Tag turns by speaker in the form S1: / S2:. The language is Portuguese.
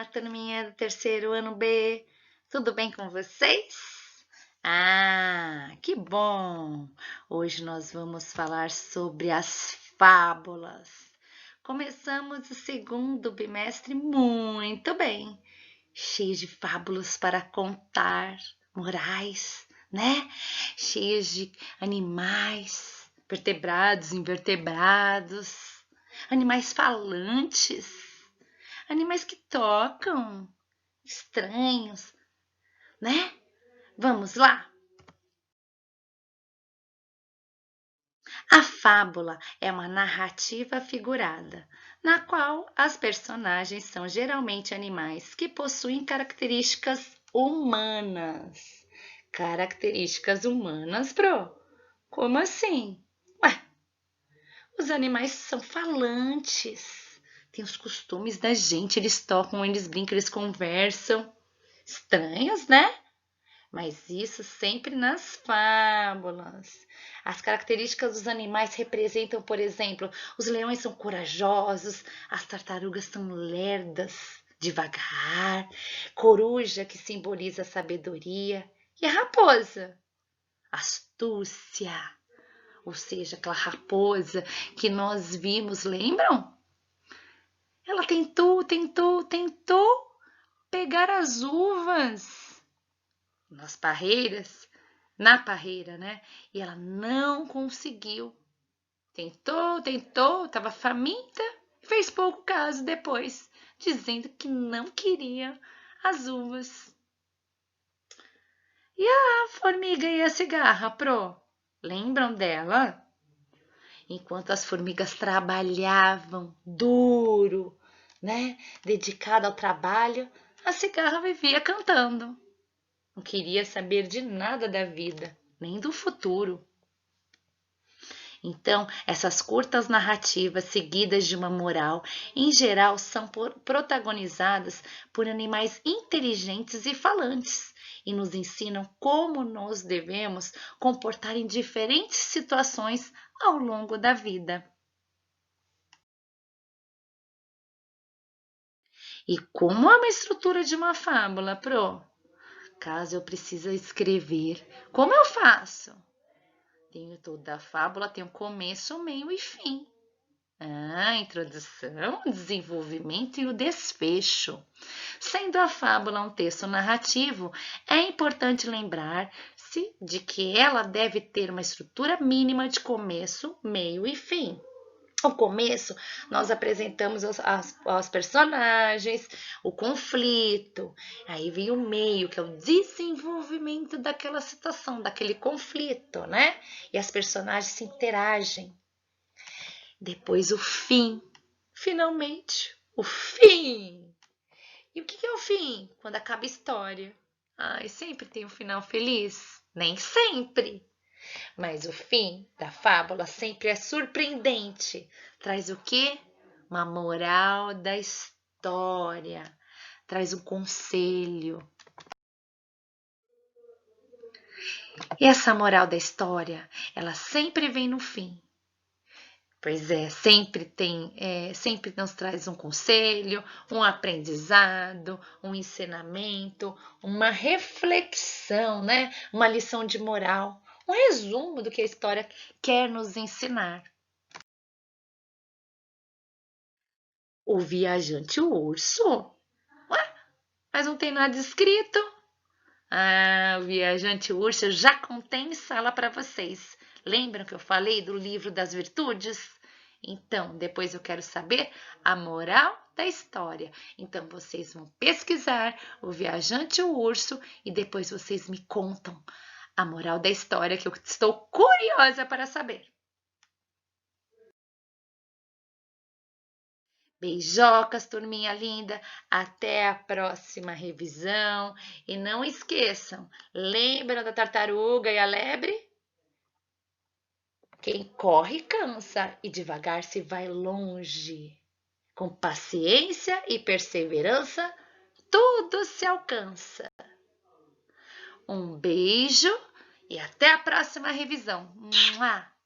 S1: turminha do terceiro ano B. Tudo bem com vocês? Que bom! Hoje nós vamos falar sobre as fábulas. Começamos o segundo bimestre muito bem, cheio de fábulas para contar, morais, né? Cheias de animais, vertebrados, invertebrados, animais falantes. Animais que tocam, estranhos, né? Vamos lá? A fábula é uma narrativa figurada, na qual as personagens são geralmente animais que possuem características humanas. Características humanas, Pro? Como assim? Ué, os animais são falantes, têm os costumes da gente, eles tocam, eles brincam, eles conversam. Estranhos, né? Mas isso sempre nas fábulas. As características dos animais representam, por exemplo, os leões são corajosos, as tartarugas são lerdas, devagar, coruja que simboliza a sabedoria e a raposa, astúcia, ou seja, aquela raposa que nós vimos, lembram? Ela tentou pegar as uvas na parreira, né? E ela não conseguiu. Tentou, estava faminta e fez pouco caso depois, dizendo que não queria as uvas. E a formiga e a cigarra, Pro? Lembram dela? Enquanto as formigas trabalhavam duro, né? Dedicada ao trabalho, a cigarra vivia cantando. Não queria saber de nada da vida, nem do futuro. Então, essas curtas narrativas seguidas de uma moral, em geral, são protagonizadas por animais inteligentes e falantes e nos ensinam como nos devemos comportar em diferentes situações ao longo da vida. E como é uma estrutura de uma fábula, Pro? Caso eu precise escrever, como eu faço? Tenho toda a fábula, tem um começo, meio e fim. A introdução, o desenvolvimento e o desfecho. Sendo a fábula um texto narrativo, é importante lembrar-se de que ela deve ter uma estrutura mínima de começo, meio e fim. No começo, nós apresentamos aos personagens o conflito. Aí vem o meio, que é o desenvolvimento daquela situação, daquele conflito, né? E as personagens se interagem. Depois o fim. Finalmente, o fim. E o que é o fim? Quando acaba a história. E sempre tem um final feliz? Nem sempre. Mas o fim da fábula sempre é surpreendente. Traz o quê? Uma moral da história. Traz um conselho. E essa moral da história, ela sempre vem no fim. Pois é, sempre nos traz um conselho, um aprendizado, um ensinamento, uma reflexão, né? Uma lição de moral, um resumo do que a história quer nos ensinar. O viajante urso? Ué, mas não tem nada escrito. O viajante urso eu já contei em sala para vocês. Lembram que eu falei do livro das virtudes? Então, depois eu quero saber a moral da história. Então, vocês vão pesquisar o viajante e o urso e depois vocês me contam a moral da história que eu estou curiosa para saber. Beijocas, turminha linda. Até a próxima revisão. E não esqueçam, lembram da tartaruga e a lebre? Quem corre cansa e devagar se vai longe. Com paciência e perseverança, tudo se alcança. Um beijo e até a próxima revisão. Mua!